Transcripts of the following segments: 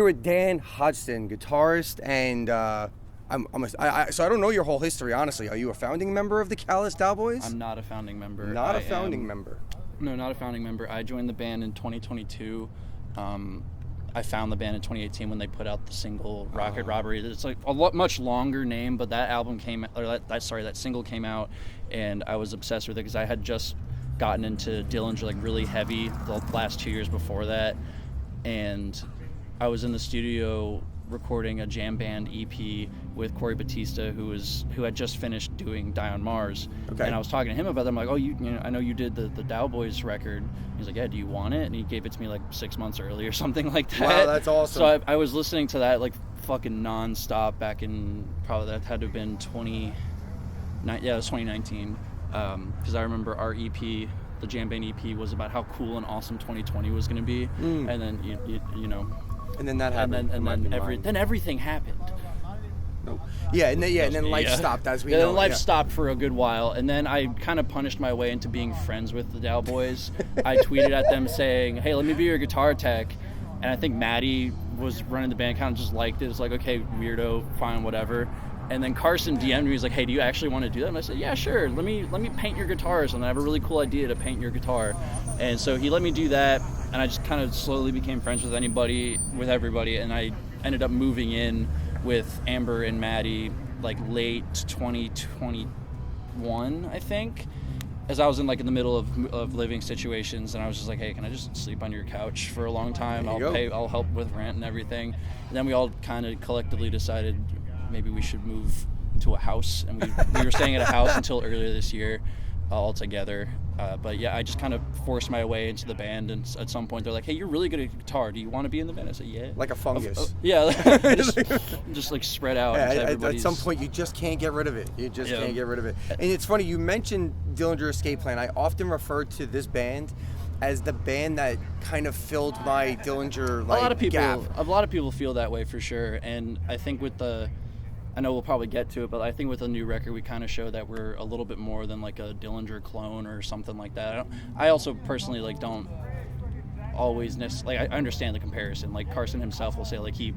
with Dan Hodsdon, guitarist, and so I don't know your whole history, honestly. Are you a founding member of the Callous Daoboys? I'm not a founding member. Not a founding member. No, not a founding member. I joined the band in 2022. I found the band in 2018 when they put out the single Rocket Robbery. It's like a much longer name, but that album that single came out, and I was obsessed with it because I had just gotten into Dillinger like really heavy the last 2 years before that, and I was in the studio recording a jam band EP with Corey Batista, who had just finished doing Die on Mars. Okay. And I was talking to him about that. I'm like, I know you did the Daoboys record. He's like, yeah, do you want it? And he gave it to me like 6 months early or something like that. Wow, that's awesome. So I was listening to that like fucking nonstop back in, probably that had to have been 2019. Because I remember our EP, the jam band EP, was about how cool and awesome 2020 was going to be. And then you know. And then that happened. And then everything happened. Nope. Yeah, and then life stopped, as we know. Then life stopped for a good while, and then I kind of punished my way into being friends with the Daoboys. I tweeted at them saying, "Hey, let me be your guitar tech," and I think Maddie was running the band, kind of just liked it. It's like, okay, weirdo, fine, whatever. And then Carson DM'd me. He's like, "Hey, do you actually want to do that?" And I said, "Yeah, sure. Let me paint your guitars, and I have a really cool idea to paint your guitar." And so he let me do that, and I just kind of slowly became friends with everybody, and I ended up moving in with Amber and Maddie like late 2021, I think, as I was in the middle of living situations, and I was just like, "Hey, can I just sleep on your couch for a long time? I'll help with rent and everything." And then we all kind of collectively decided maybe we should move to a house, and we were staying at a house until earlier this year, all together. But yeah, I just kind of forced my way into the band, and at some point they're like, "Hey, you're really good at guitar. Do you want to be in the band?" I said, "Yeah." Like a fungus. Yeah, just like spread out. Yeah, at some point you just can't get rid of it. You just can't get rid of it. And it's funny, you mentioned Dillinger Escape Plan. I often refer to this band as the band that kind of filled my Dillinger gap. A lot of people feel that way for sure, and I think I know we'll probably get to it, but I think with the new record, we kind of show that we're a little bit more than like a Dillinger clone or something like that. I also personally don't always necessarily, I understand the comparison. Like Carson himself will say he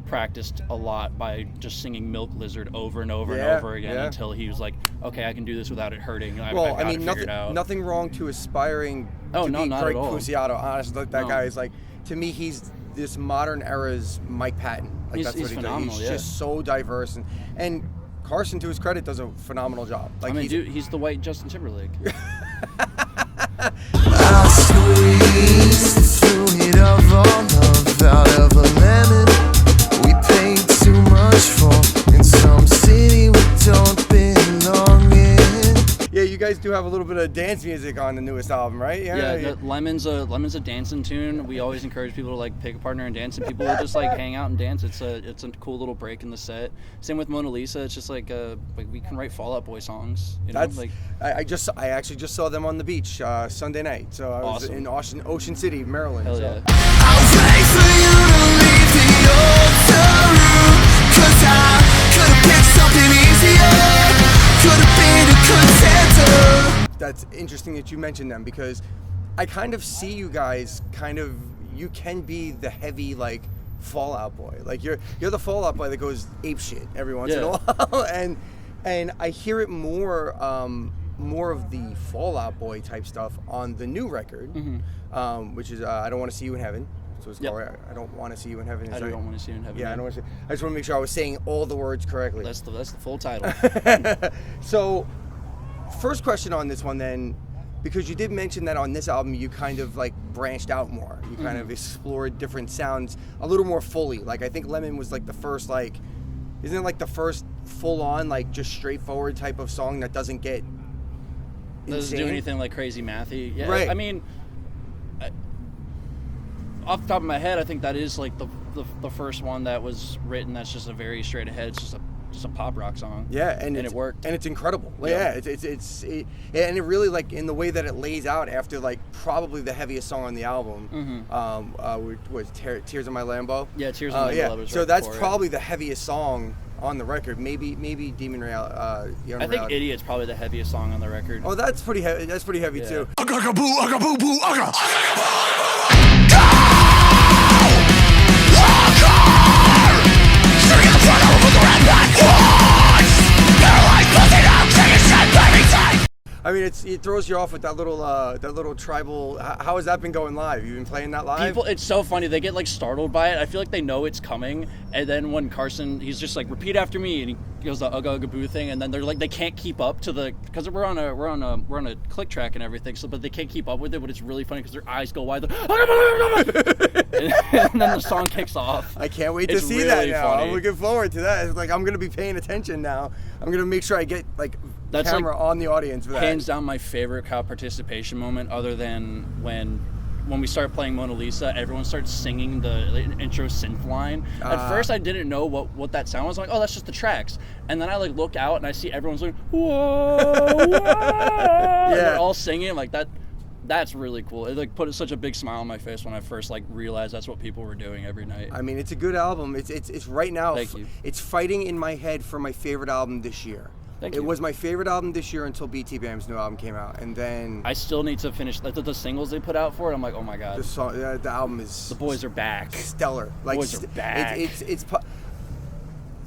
practiced a lot by just singing Milk Lizard over and over and over again until he was like, okay, I can do this without it hurting. Nothing wrong to aspiring to be Greg Puciato. Honestly, that guy is to me, he's this modern era's Mike Patton. That's what he does. He's just so diverse, and Carson, to his credit, does a phenomenal job. He's the white Justin Timberlake. I squeezed through it of all love out of a lemon. We paid too much for in some city we don't belong in. Yeah, you guys do have a little bit of dance music on the newest album, right? Yeah. Lemon's a dancing tune. We always encourage people to pick a partner and dance, and people will just hang out and dance. It's a cool little break in the set. Same with Mona Lisa. It's just we can write Fall Out Boy songs. I actually just saw them on the beach Sunday night. So I was in Ocean City, Maryland. Hell yeah. I'll wait for you to leave the altar room, 'cause I could have picked something easier. Could have been a contender. That's interesting that you mentioned them, because I kind of see you guys you can be the heavy Fall Out Boy. You're the Fall Out Boy that goes ape shit every once in a while, and I hear it more of the Fall Out Boy type stuff on the new record, which is I Don't Want to See You in Heaven. So it's called I Don't Want to See You in Heaven. I Don't Want to See You in Heaven. Yeah, I just want to make sure I was saying all the words correctly. That's the full title. So, first question on this one then, because you did mention that on this album you kind of branched out more. You kind of explored different sounds a little more fully. I think Lemon was the first isn't it the first full on just straightforward type of song that doesn't get doesn't do anything crazy mathy. Yeah, right. I mean, off the top of my head, I think that is the first one that was written that's just a very straight ahead. It's just a pop rock song. Yeah, and it worked. And it's incredible. Yeah, it's and it really in the way that it lays out after probably the heaviest song on the album. Was Tears in My Lambo. Yeah, Tears in My Lambo. So that's probably the heaviest song on the record. Maybe Demon Reality. I think Idiot's probably the heaviest song on the record. Oh, that's pretty heavy. That's pretty heavy too. I mean, it throws you off with that little tribal. How has that been going live? You've been playing that live? People, it's so funny. They get like startled by it. I feel like they know it's coming, and then when Carson, he's just like, repeat after me, and he goes the Ugga Ugga Boo thing, and then they're like, they can't keep up to the, because we're on a click track and everything, so but they can't keep up with it. But it's really funny because their eyes go wide, and then the song kicks off. I can't wait to It's see really that now. funny. I'm looking forward to that. It's like I'm gonna be paying attention now. I'm gonna make sure I get like That's camera on the audience for that. Hands down my favorite crowd participation moment, other than when we started playing Mona Lisa, everyone started singing the intro synth line. At first I didn't know what that sound was. I'm like, oh, that's just the tracks. And then I like look out and I see everyone's like, whoa, whoa. Yeah. And they're all singing like that. That's really cool. It like put such a big smile on my face when I first like realized that's what people were doing every night. I mean, it's a good album. It's right now. Thank you. It's fighting in my head for my favorite album this year. Thank It you. was my favorite album this year until BT Bam's new album came out, and then I still need to finish the singles they put out for it. I'm like, oh my god, the album is the boys are back. stellar. Like Boys are back.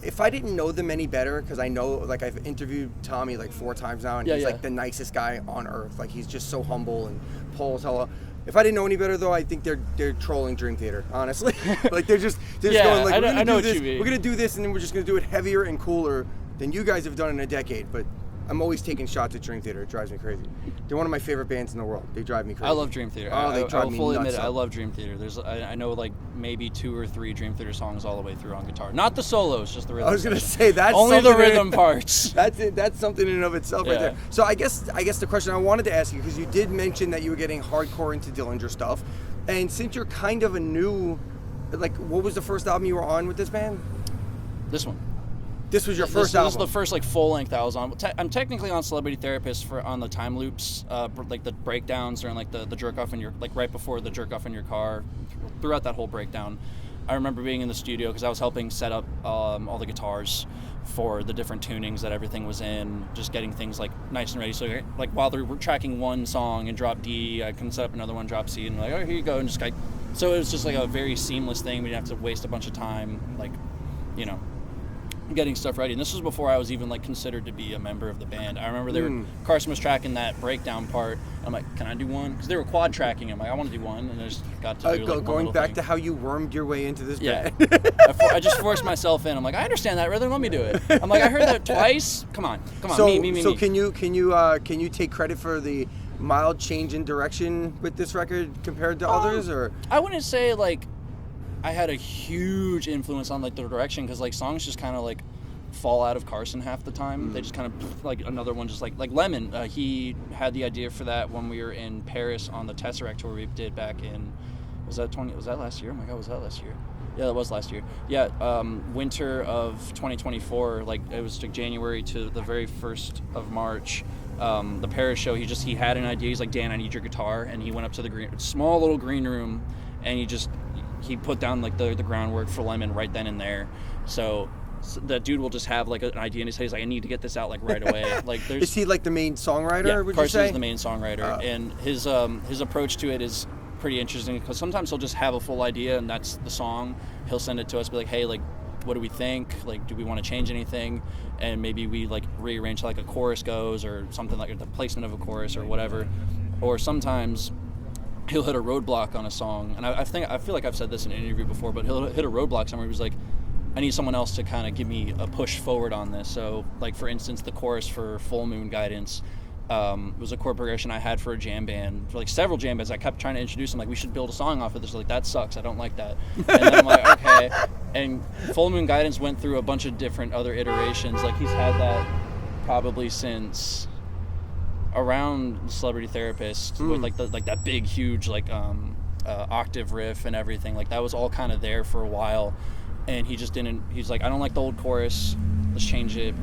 If I didn't know them any better, because I know, like, I've interviewed Tommy like 4 times now, and Yeah, he's yeah. like the nicest guy on earth. Like, he's just so humble and pulls hella. If I didn't know any better, though, I think they're trolling Dream Theater, honestly. Like, they're just Yeah, going like, I know what this. you mean. We're gonna do this, and then we're just gonna do it heavier and cooler than you guys have done in a decade. But I'm always taking shots at Dream Theater. It drives me crazy. They're one of my favorite bands in the world. They drive me crazy. I love Dream Theater. Oh, they I drive will me fully nuts. admit it. I love Dream Theater. I know like maybe 2 or 3 Dream Theater songs all the way through on guitar. Not the solos, just the rhythm. I was gonna say that's only the something rhythm parts. That's it. That's something in and of itself right Yeah. there. So I guess the question I wanted to ask you, because you did mention that you were getting hardcore into Dillinger stuff, and since you're kind of a new, like, what was the first album you were on with this band? This one. This was your first This album. is the first like full length I was on. I'm technically on Celebrity Therapist on the time loops, like the breakdowns during like the jerk off in your, like right before the jerk off in your car, throughout that whole breakdown. I remember being in the studio because I was helping set up all the guitars for the different tunings that everything was in, just getting things like nice and ready. So like while they were tracking one song in drop D, I can set up another one drop C, and like, oh, here you go, and just like, so it was just like a very seamless thing. We didn't have to waste a bunch of time, like, you know, getting stuff ready. And this was before I was even like considered to be a member of the band. I remember Carson was tracking that breakdown part. I'm like, can I do one? Because they were quad tracking. I'm like, I want to do one, and I just got to do like one going little back thing. to how you wormed your way into this Yeah, band. I just forced myself in. I'm like, I understand that rhythm. Let me do it. I'm like, I heard that twice. Come on, So me. can you take credit for the mild change in direction with this record compared to others, or? I wouldn't say like I had a huge influence on like the direction, because like songs just kind of like fall out of Carson half the time. They just kind of like another one, just like Lemon. He had the idea for that when we were in Paris on the Tesseract tour we did back in, was that last year? Oh my god, was that last year? Yeah, that was last year. Yeah, winter of 2024. Like it was like January to the very 1st of March. The Paris show. He had an idea. He's like, Dan, I need your guitar, and he went up to the small little green room, and he put down like the groundwork for Lemon right then and there. So the dude will just have like an idea in his head. He's like, I need to get this out like right away. Like, there's, Is he like the main songwriter? yeah, Would Carson you say? is the main songwriter, and his approach to it is pretty interesting, because sometimes he'll just have a full idea and that's the song. He'll send it to us, be like, hey, like, what do we think? Like, do we want to change anything? And maybe we like rearrange how, like a chorus goes, or something like the placement of a chorus or whatever. Or sometimes he'll hit a roadblock on a song, and I feel like I've said this in an interview before, but he'll hit a roadblock somewhere. He's like, I need someone else to kind of give me a push forward on this. So, like, for instance, the chorus for Full Moon Guidance was a chord progression I had for a jam band, for like several jam bands. I kept trying to introduce them, like, we should build a song off of this. Like, that sucks. I don't like that. And then I'm like, okay. And Full Moon Guidance went through a bunch of different other iterations. Like, he's had that probably since around Celebrity Therapist, with like that big, huge, like octave riff and everything. Like, that was all kind of there for a while. And he just didn't. He's like, I don't like the old chorus. Let's change it.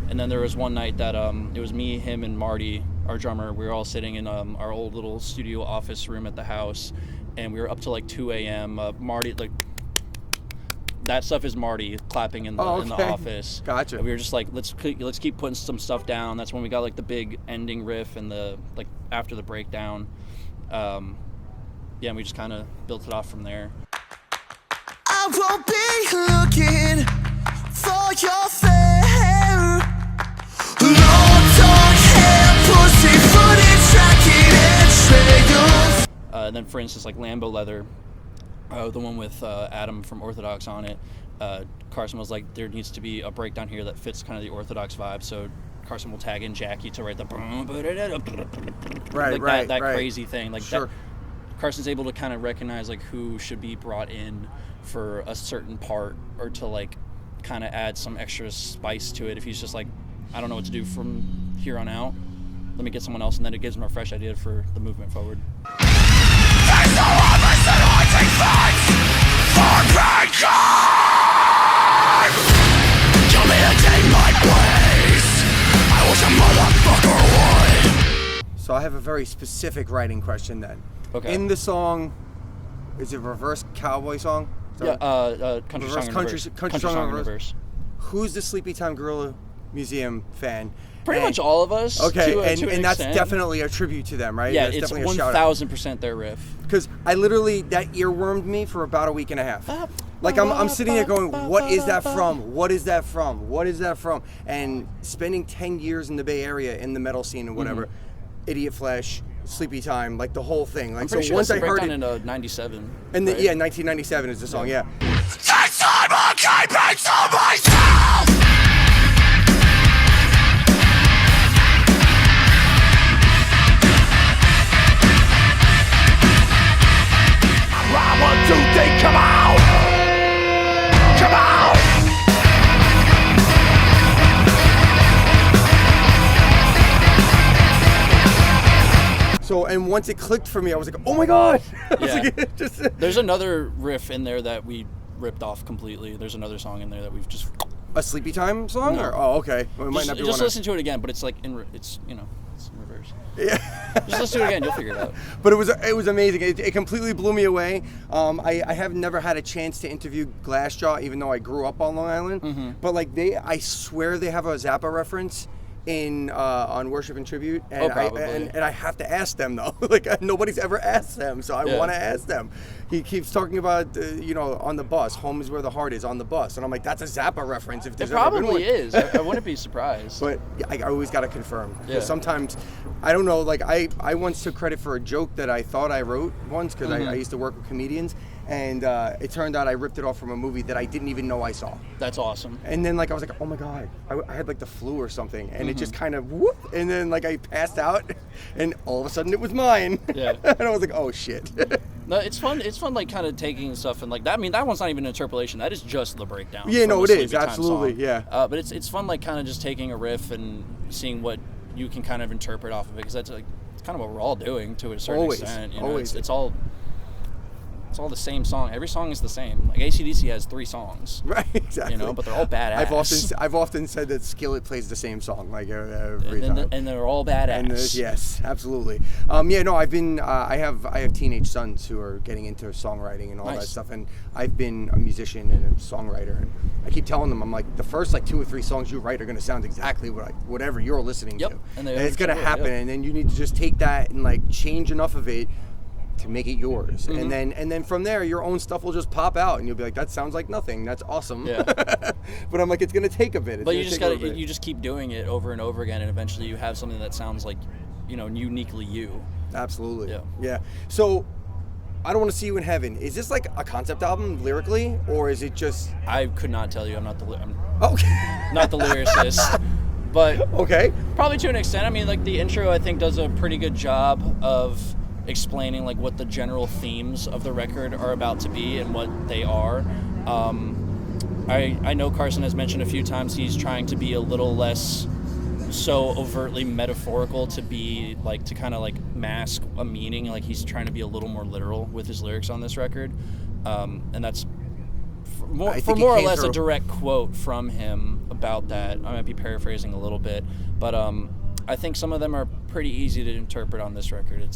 And then there was one night that it was me, him, and Marty, our drummer. We were all sitting in our old little studio office room at the house, and we were up till like 2 a.m. Marty, like, that stuff is Marty clapping in the office. Gotcha. And we were just like, let's keep putting some stuff down. That's when we got like the big ending riff and the like after the breakdown. Yeah, and we just kind of built it off from there. I won't be looking for your fair. Long dark hair, pussy And then, for instance, like Lambo Leather, the one with Adam from Orthodox on it, Carson was like, there needs to be a breakdown here that fits kind of the Orthodox vibe. So Carson will tag in Jackie to write the that crazy thing. Like sure. that, Carson's able to kind of recognize like who should be brought in for a certain part, or to like kind of add some extra spice to it. If he's just like, I don't know what to do from here on out, let me get someone else, and then it gives him a fresh idea for the movement forward. There's no opposite haunting fights for mankind. Kill me to take my place. I wish a motherfucker would. So I have a very specific writing question then. Okay. In the song, is it reverse cowboy song? Yeah, country reverse song in country, reverse. country song in reverse. Who's the Sleepy Time Gorilla Museum fan? Pretty much all of us. Okay, to and an that's extent. definitely a tribute to them, right? Yeah, that's it's definitely a shout out. 1,000% their riff. Because I literally, that earwormed me for about a week and a half. Like I'm sitting there going, what is that from? What is that from? What is that from? And spending 10 years in the Bay Area in the metal scene and whatever, Idiot Flesh, Sleepy Time, like the whole thing. Like, I'm pretty so sure once that's I heard breakdown it, in 97. and right? yeah, 1997 is the song. Yeah. This time I'm keeping to myself. I want to think, come out. Come out. So, and once it clicked for me, I was like, oh my God. I was Yeah. like, just, There's another riff in there that we ripped off completely. There's another song in there that we've just a Sleepy Time song? No. Or, oh, okay. Well, it might not be just one listen to it again, but it's like it's in reverse. Yeah. Just listen to it again, you'll figure it out. But it was amazing. It completely blew me away. I have never had a chance to interview Glassjaw, even though I grew up on Long Island. Mm-hmm. But like I swear they have a Zappa reference in on Worship and Tribute, and probably. and I have to ask them though. Like nobody's ever asked them, so I Yeah. want to ask them. He keeps talking about on the bus, home is where the heart is, on the bus, and I'm like, that's a Zappa reference if It there's ever been one. probably is. I wouldn't be surprised. But I always got to confirm. Because Yeah. sometimes, I don't know, like I once took credit for a joke that I thought I wrote once because I used to work with comedians. And it turned out I ripped it off from a movie that I didn't even know I saw. That's awesome. And then like I was like, oh my God, I had like the flu or something. And it just kind of whoop. And then like I passed out and all of a sudden it was mine. Yeah. And I was like, oh shit. No, it's fun. It's fun, like kind of taking stuff and like that. I mean, that one's not even an interpolation. That is just the breakdown. Yeah, from no, a it is, Sleepy Time absolutely, song. yeah. But it's fun, like kind of just taking a riff and seeing what you can kind of interpret off of it, because that's like it's kind of what we're all doing to a certain Always, extent. You know, always. it's all the same song. Every song is the same. Like AC/DC has 3 songs. Right, exactly. You know, but they're all badass. I've often said that Skillet plays the same song like every time. And they're all badass. And yes, absolutely. Yeah, no, I've been. I have teenage sons who are getting into songwriting and all that Nice. stuff, and I've been a musician and a songwriter. And I keep telling them, I'm like, the first like 2 or 3 songs you write are going to sound exactly whatever you're listening Yep, to, and and they it's going to will, happen. yep. And then you need to just take that and like change enough of it to make it yours, and then from there your own stuff will just pop out, and you'll be like, that sounds like nothing. That's awesome. Yeah. But I'm like, it's going to take a bit. But you just keep doing it over and over again, and eventually you have something that sounds like, uniquely you. Absolutely. Yeah. Yeah. So, I Don't Want to See You in Heaven. Is this like a concept album lyrically, or is it just? I could not tell you. I'm not the Okay. not the lyricist, but Okay. probably to an extent. I mean, like the intro, I think does a pretty good job of explaining like what the general themes of the record are about to be and what they are. I know Carson has mentioned a few times he's trying to be a little less so overtly metaphorical, to be like to kind of like mask a meaning. Like he's trying to be a little more literal with his lyrics on this record, and that's for more or less a direct quote from him about that. I might be paraphrasing a little bit, but I think some of them are pretty easy to interpret on this record.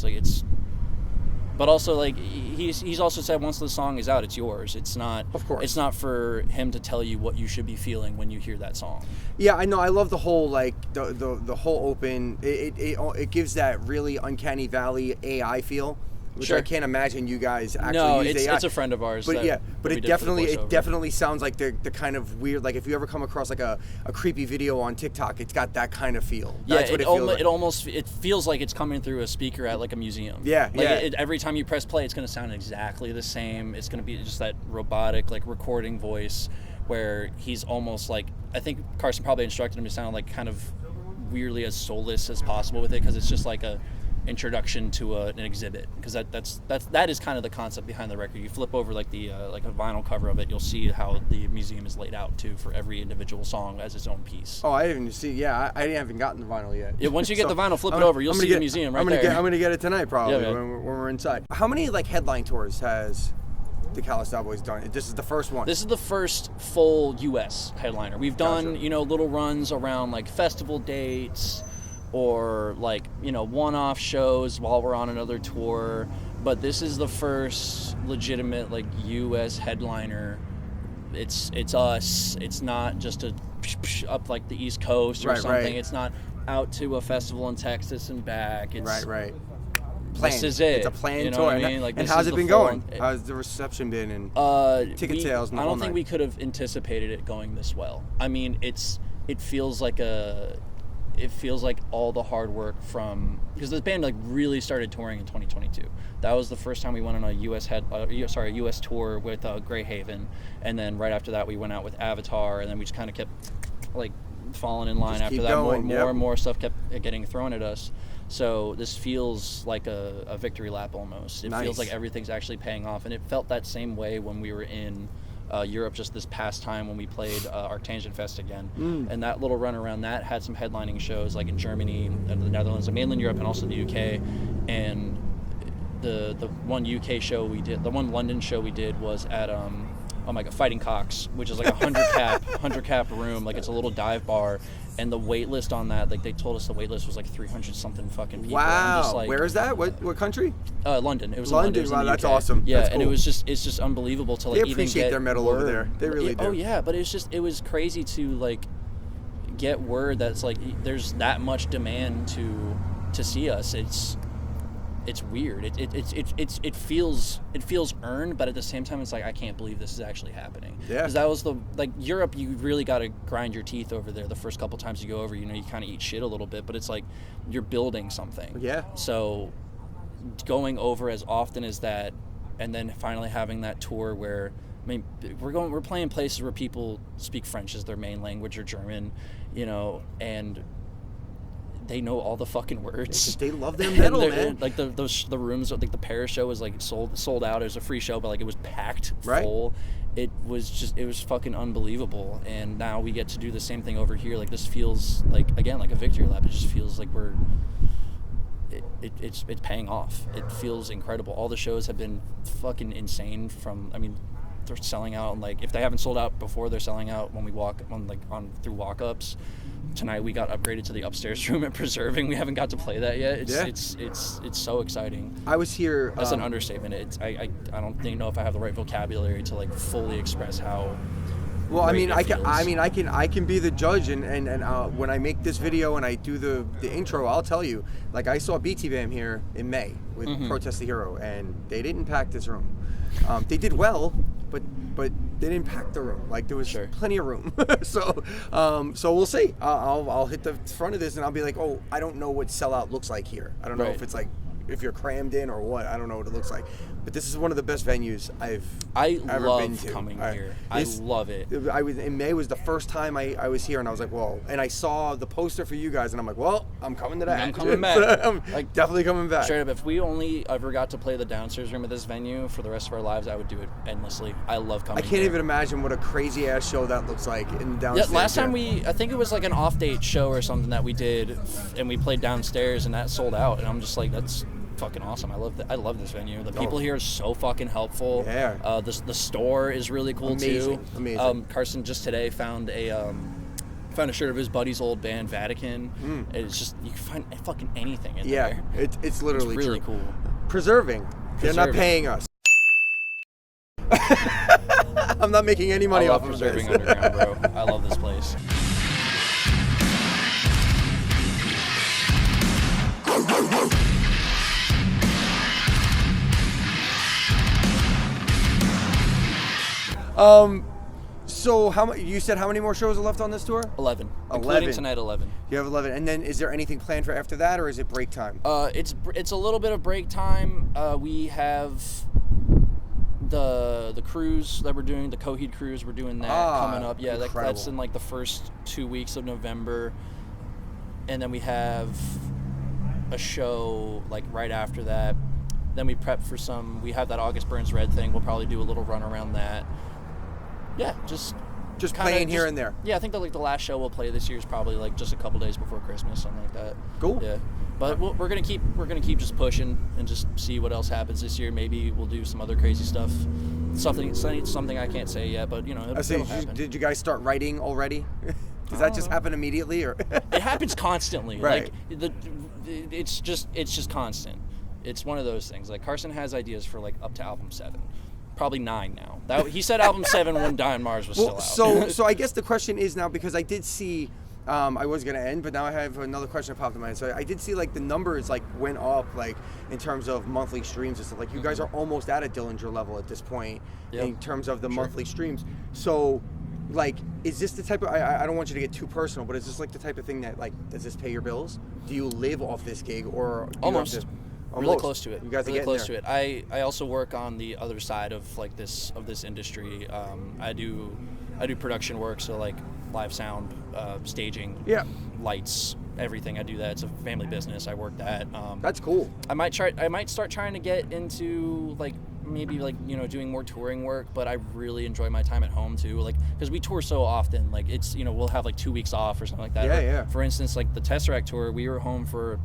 But also, like he's also said, once the song is out, it's yours. It's not. Of course. It's not for him to tell you what you should be feeling when you hear that song. Yeah, I know. I love the whole like the whole open. It gives that really uncanny valley AI feel. which Sure. I can't imagine you guys actually No, use it's AI. a friend of ours. But that but we it did for the definitely voiceover. sounds like the kind of weird, like if you ever come across like a creepy video on TikTok, it's got that kind of feel. Yeah, That's what it, it feels like. it almost it feels like it's coming through a speaker at like a museum. Yeah, like yeah. Every time you press play, it's going to sound exactly the same. It's going to be just that robotic like recording voice where he's almost like, I think Carson probably instructed him to sound like kind of weirdly as soulless as possible with it, because it's just like a introduction to an exhibit, because that is kind of the concept behind the record. You flip over like the like a vinyl cover of it, you'll see how the museum is laid out too, for every individual song as its own piece. Oh, I didn't see. Yeah, I haven't gotten the vinyl yet. Yeah, once you get So, the vinyl, flip it over, you'll see the museum right there. I'm gonna get it tonight probably Yeah, when we're inside. How many like headline tours has the Callous Daoboys done? This is the first one. This is the first full U.S. headliner. We've done, Gotcha. little runs around like festival dates or like, one-off shows while we're on another tour. But this is the first legitimate like U.S. headliner. It's us. It's not just up like the East Coast or Right, something. right. It's not out to a festival in Texas and back. It's, right. This is it. It's a planned You know tour. what I mean? Like, and this how's is it the been full- going? How's the reception been and ticket sales? And I the whole don't think nine? we could have anticipated it going this well. I mean, it feels like all the hard work from, because the band like really started touring in 2022. That was the first time we went on a US tour with Greyhaven, and then right after that we went out with Avatar, and then we just kind of kept like falling in line Just after keep that. going, More yep. and more stuff kept getting thrown at us. So this feels like a victory lap almost. It Nice. feels like everything's actually paying off, and it felt that same way when we were in Europe just this past time when we played Arctangent Fest again. And that little run around that had some headlining shows like in Germany and the Netherlands and mainland Europe and also the UK. And the one UK show we did, the one London show we did was at Fighting Cocks, which is like a 100 cap room, like it's a little dive bar. And the wait list on that, like they told us the wait list was like 300 something fucking people. I'm Wow. just like, Where is that? What country? London. It was in London. London. It was in Wow, the that's UK. awesome. Yeah, That's and cool. it's just unbelievable to like They even appreciate get their metal word. over there. They really do. Oh yeah, but it was crazy to like get word that's like there's that much demand to see us. It's weird. It feels earned, but at the same time, it's like I can't believe this is actually happening. Yeah. Because that was Europe. You really got to grind your teeth over there. The first couple times you go over, you kind of eat shit a little bit, but it's like you're building something. Yeah. So going over as often as that, and then finally having that tour where, I mean, we're playing places where people speak French as their main language or German, and they know all the fucking words. They love their metal, man. Like the rooms, like the Paris show was like sold out. It was a free show, but like it was packed full. It was fucking unbelievable. And now we get to do the same thing over here. Like this feels like a victory lap. It just feels like it's paying off. It feels incredible. All the shows have been fucking insane. They're selling out, and like if they haven't sold out before, they're selling out when we walk through walk-ups. Tonight we got upgraded to the upstairs room at Preserving. We haven't got to play that yet. It's so exciting. I was here. That's an understatement. I don't know if I have the right vocabulary to like fully express how. Well, I great mean, it feels. I can be the judge, and when I make this video and I do the intro, I'll tell you. Like I saw BT Bam here in May with Protest the Hero, and they didn't pack this room. They did well, but they didn't pack the room. Like there was plenty of room. So we'll see. I'll hit the front of this and I'll be like, oh, I don't know what sellout looks like here. I don't know if it's like if you're crammed in or what. I don't know what it looks like. But this is one of the best venues I've ever been to. Coming here. I love it. In May was the first time I was here, and I was like, whoa. And I saw the poster for you guys, and I'm like, well, I'm coming to that. I'm coming back. I'm definitely coming back. Straight up, if we only ever got to play the downstairs room of this venue for the rest of our lives, I would do it endlessly. I love coming I can't here. even imagine what a crazy ass show that looks like in downstairs. Yeah, last time I think it was like an off date show or something that we did, and we played downstairs, and that sold out. And I'm just like, that's fucking awesome. I love this venue. The people here are so fucking helpful. Yeah. The store is really cool too. Amazing. Carson just today found a shirt of his buddy's old band Vatican. It's just you can find fucking anything in there. Yeah, it's literally really true. cool. Preserving. They're not paying us. I'm not making any money off of Preserving this. Underground, bro. I love this place. So you said how many more shows are left on this tour? 11. 11. Including tonight, 11. You have 11. And then is there anything planned for after that, or is it break time? It's a little bit of break time. We have the cruise that we're doing, the Coheed cruise. We're doing that coming up. Yeah, that's in like the first 2 weeks of November. And then we have a show like right after that. Then we prep for we have that August Burns Red thing. We'll probably do a little run around that. Yeah, just playing here and there. Yeah, I think the last show we'll play this year is probably like just a couple days before Christmas, something like that. Cool. Yeah, but we're gonna keep just pushing and just see what else happens this year. Maybe we'll do some other crazy stuff. Something I can't say yet, but it'll happen. Did you guys start writing already? Does that just happen immediately, or? It happens constantly. Right. Like it's just constant. It's one of those things. Like Carson has ideas for like up to album 7. Probably 9 now. He said album 7 when Die on Mars was still out. So I guess the question is now, because I did see, I was going to end, but now I have another question that popped in my head. So I did see like the numbers like went up like in terms of monthly streams and stuff. Like you guys are almost at a Dillinger level at this point in terms of the monthly streams. So like, is this the type of, I don't want you to get too personal, but is this like the type of thing that like, does this pay your bills? Do you live off this gig or? Almost. Really close to it. You guys are really getting close there. to it. I also work on the other side of like this industry. I do production work, so like live sound, staging, lights, everything. I do that. It's a family business. I work that. That's cool. I might start trying to get into like maybe like doing more touring work, but I really enjoy my time at home too. Like because we tour so often. Like it's we'll have like 2 weeks off or something like that. Yeah. For instance, like the Tesseract tour, we were home for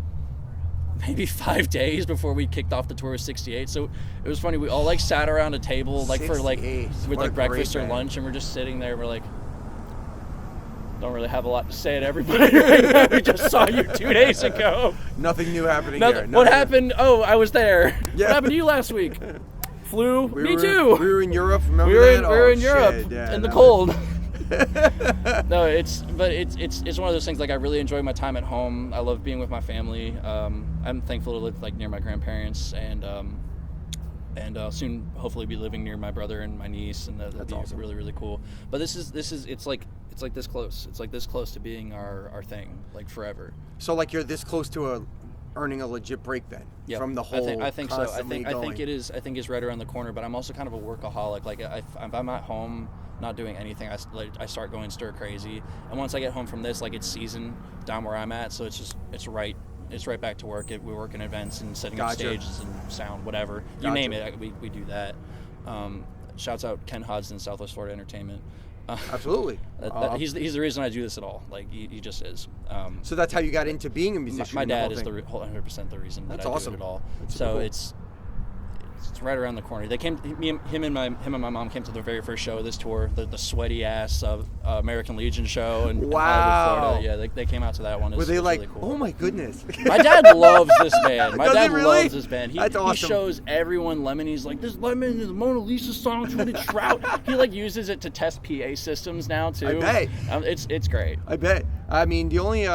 maybe 5 days before we kicked off the tour of 68. So it was funny. We all like sat around a table like for like with like breakfast or lunch, and we're just sitting there. We're like, don't really have a lot to say to everybody right now. We just saw you 2 days ago. Nothing new happening here. What happened? Oh, I was there. Yeah. What happened to you last week? Flu? Me too. We were in Europe. Remember that? We were in Europe yeah, in the cold. No, it's one of those things. Like I really enjoy my time at home. I love being with my family. I'm thankful to live like near my grandparents, and soon hopefully be living near my brother and my niece, and that'd be awesome. really, really cool. But this is it's like this close. It's like this close to being our thing, like forever. So like you're this close to earning a legit break then from the whole. I think so. I think it is. I think it's right around the corner. But I'm also kind of a workaholic. Like if I'm at home not doing anything, I start going stir crazy. And once I get home from this, like it's season down where I'm at, so it's right back to work. We work in events and setting up stages and sound, whatever you name it. We do that. Shouts out Ken Hodsdon, Southwest Florida Entertainment. Absolutely. He's the reason I do this at all. Like he just is. So that's how you got into being a musician. My dad is 100% the reason that I do it at all. That's so cool. It's right around the corner. They came. Him and my mom came to the very first show of this tour, the sweaty ass American Legion show in Hollywood, Florida. Yeah, they came out to that one. Were they like, really cool. oh my goodness? My dad loves this band. My dad loves this band. That's awesome. He shows everyone Lemon. He's like, this Lemon is the Mona Lisa song from the Trout. He like uses it to test PA systems now too. I bet. It's great. I bet. I mean, the only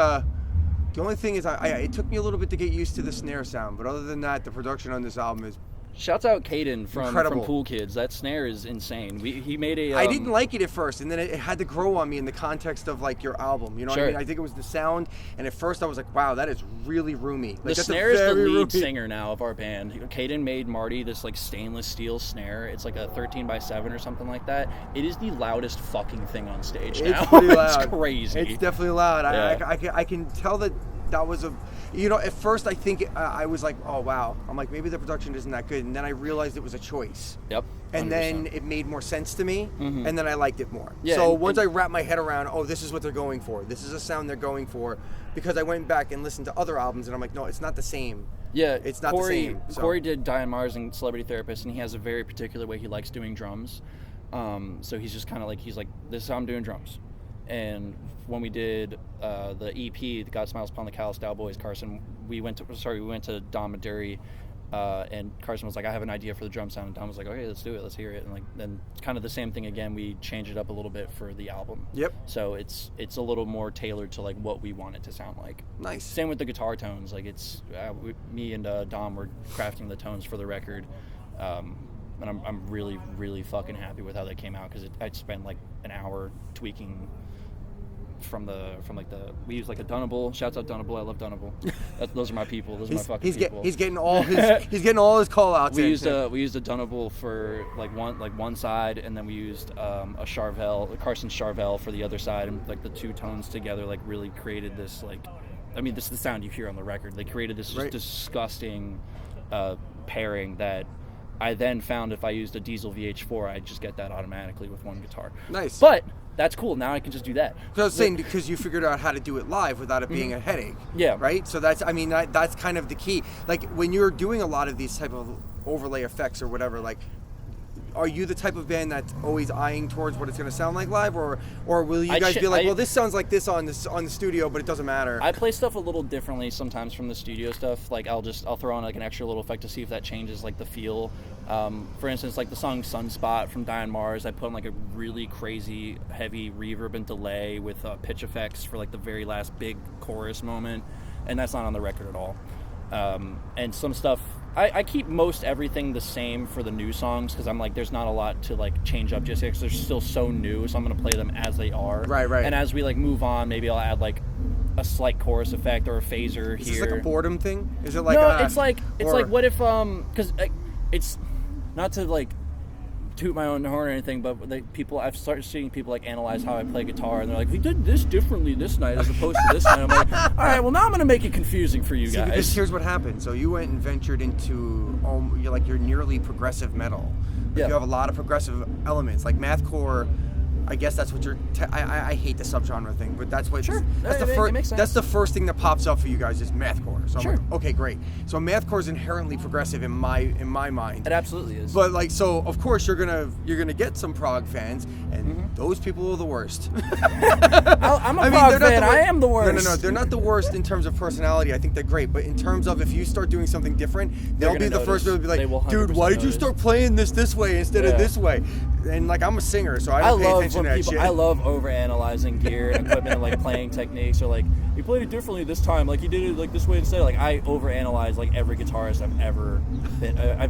thing is, it took me a little bit to get used to the snare sound, but other than that, the production on this album is. Shouts out Caden from incredible. Pool Kids. That snare is insane. He made a. I didn't like it at first, and then it had to grow on me in the context of like your album. You know what I mean? I think it was the sound, and at first I was like, "Wow, that is really roomy." Like, the snare is the lead singer now of our band. Caden made Marty this like stainless steel snare. It's like a 13x7 or something like that. It is the loudest fucking thing on stage now. It's pretty loud. It's crazy. It's definitely loud. Yeah. I can tell that was a. At first I think I was like, oh wow. I'm like, maybe the production isn't that good, and then I realized it was a choice. Yep. 100%. And then it made more sense to me, and then I liked it more. Yeah, so once I wrapped my head around, this is what they're going for. This is a sound they're going for, because I went back and listened to other albums, and I'm like, no, it's not the same. Yeah, it's not the same. So. Corey did Die on Mars and Celebrity Therapist, and he has a very particular way he likes doing drums. So he's just kind of like, this is how I'm doing drums. And when we did the EP, the God Smiles Upon the Callous Daoboys, Carson, we went to Don Maduri, and Carson was like, I have an idea for the drum sound, and Don was like, okay, let's do it, let's hear it. And like then kind of the same thing again, we changed it up a little bit for the album. Yep. So it's a little more tailored to like what we want it to sound like. Nice. Same with the guitar tones. Like me and Dom were crafting the tones for the record. and I'm really, really fucking happy with how they came out, because I'd spent like an hour tweaking we use like a Dunable. Shouts out Dunable. I love Dunable. Those are my people. Those are my fucking people. He's getting all his call outs. We used a Dunable for like one side, and then we used a Carson Charvel for the other side, and like the two tones together like really created this like, I mean, this is the sound you hear on the record. They created this just disgusting pairing that I then found if I used a Diesel VH4, I'd just get that automatically with one guitar. Nice. But that's cool. Now I can just do that. So I was saying, because you figured out how to do it live without it being a headache. Yeah. Right? So that's kind of the key. Like, when you're doing a lot of these type of overlay effects or whatever, like, are you the type of band that's always eyeing towards what it's going to sound like live, or will you guys be like, well, this sounds like this on the studio, but it doesn't matter? I play stuff a little differently sometimes from the studio stuff. Like, I'll throw on like an extra little effect to see if that changes like the feel. For instance, like the song Sunspot from Die on Mars, I put on like a really crazy heavy reverb and delay with pitch effects for like the very last big chorus moment, and that's not on the record at all. And some stuff, I keep most everything the same for the new songs, because I'm like, there's not a lot to like change up just yet, because they're still so new, so I'm going to play them as they are. Right. And as we like move on, maybe I'll add like a slight chorus effect or a phaser here. Is this like a boredom thing? Is it like no? It's like what if because it's not to like toot my own horn or anything, but I've started seeing people like analyze how I play guitar, and they're like, we did this differently this night as opposed to this night. I'm like, all right, well now I'm gonna make it confusing for you guys. Because here's what happened. So you went and ventured into you're nearly progressive metal. Like, you have a lot of progressive elements, like mathcore. I guess that's what you're. I hate the subgenre thing, but that's what. Sure. That's the first. That's the first thing that pops up for you guys is mathcore. So I'm like, okay, great. So mathcore is inherently progressive in my mind. It absolutely is. But like, so of course you're gonna get some prog fans, and those people are the worst. I'm a prog fan. I am the worst. No, they're not the worst in terms of personality. I think they're great, but in terms of if you start doing something different, they'll be the first to be like, dude, why did you start playing this way instead of this way? And like, I'm a singer, so I don't pay attention to that shit. I love overanalyzing gear and equipment and like playing techniques, or like, you played it differently this time, like you did it like this way instead. Like, I overanalyze like every guitarist I've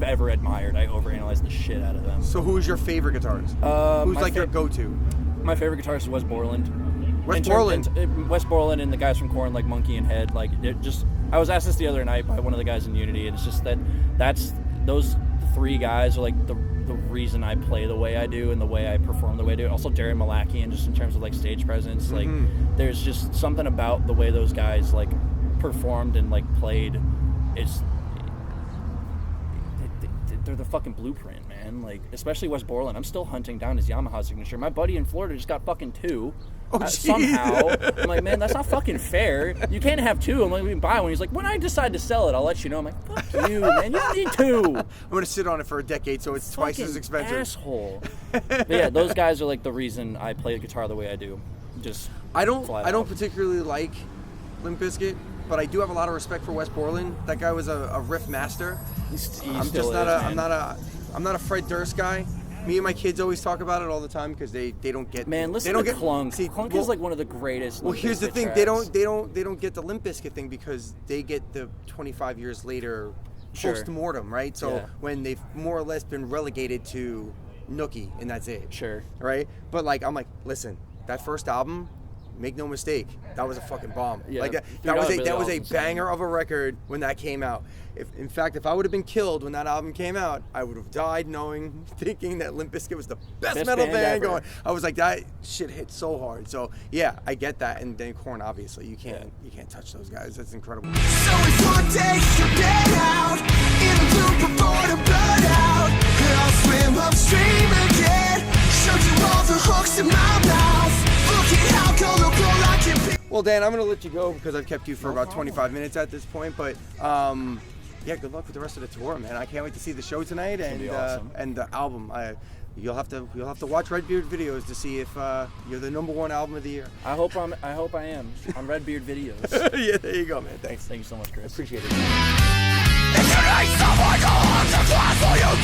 ever admired. I overanalyze the shit out of them. So who's your favorite guitarist? Who's like your go-to? My favorite guitarist is Wes Borland. Wes Borland and the guys from Korn, like Monkey and Head, like they're just. I was asked this the other night by one of the guys in Unity, and it's just that's those three guys are like the reason I play the way I do and the way I perform the way I do. Also Darren Malakian, just in terms of like stage presence, like there's just something about the way those guys like performed and like played. They're the fucking blueprint, man. Like, especially Wes Borland. I'm still hunting down his Yamaha signature. My buddy in Florida just got fucking two. Somehow. I'm like, man, that's not fucking fair. You can't have two. I'm like, we can buy one. He's like, when I decide to sell it, I'll let you know. I'm like, fuck you, man. You don't need two. I'm gonna sit on it for a decade, so it's twice as expensive. Asshole. But yeah, those guys are like the reason I play the guitar the way I do. Just I don't particularly like Limp Bizkit, but I do have a lot of respect for Wes Borland. That guy was a riff master. I'm not a Fred Durst guy. Me and my kids always talk about it all the time because they don't get. Man, listen to Clunk. See, Clunk is like one of the greatest. Well, here's the thing: they don't get the Limp Bizkit thing because they get the 25 years later post-mortem, right? So when they've more or less been relegated to Nookie, and that's it. Sure. Right? But like, I'm like, listen, that first album. Make no mistake, that was a fucking bomb. Yeah, like that was a banger of a record when that came out. In fact, if I would have been killed when that album came out, I would have died thinking that Limp Bizkit was the best metal band going. I was like, that shit hit so hard. So yeah, I get that. And then Korn, obviously, you can't touch those guys. That's incredible. So if one day you get out in the blue before the burnout, I'll swim upstream again. Show you all the hooks in my mouth. Look at how colorful I can be. Well, Dan, I'm going to let you go because I've kept you for about 25 minutes at this point. But yeah, good luck with the rest of the tour, man. I can't wait to see the show tonight and awesome. And the album. You'll have to watch Redbeard videos to see if you're the #1 album of the year. I hope I am on Redbeard videos. Yeah, there you go, man. Thanks. Thank you so much, Chris. Appreciate it. If you need someone to hold the glass, will you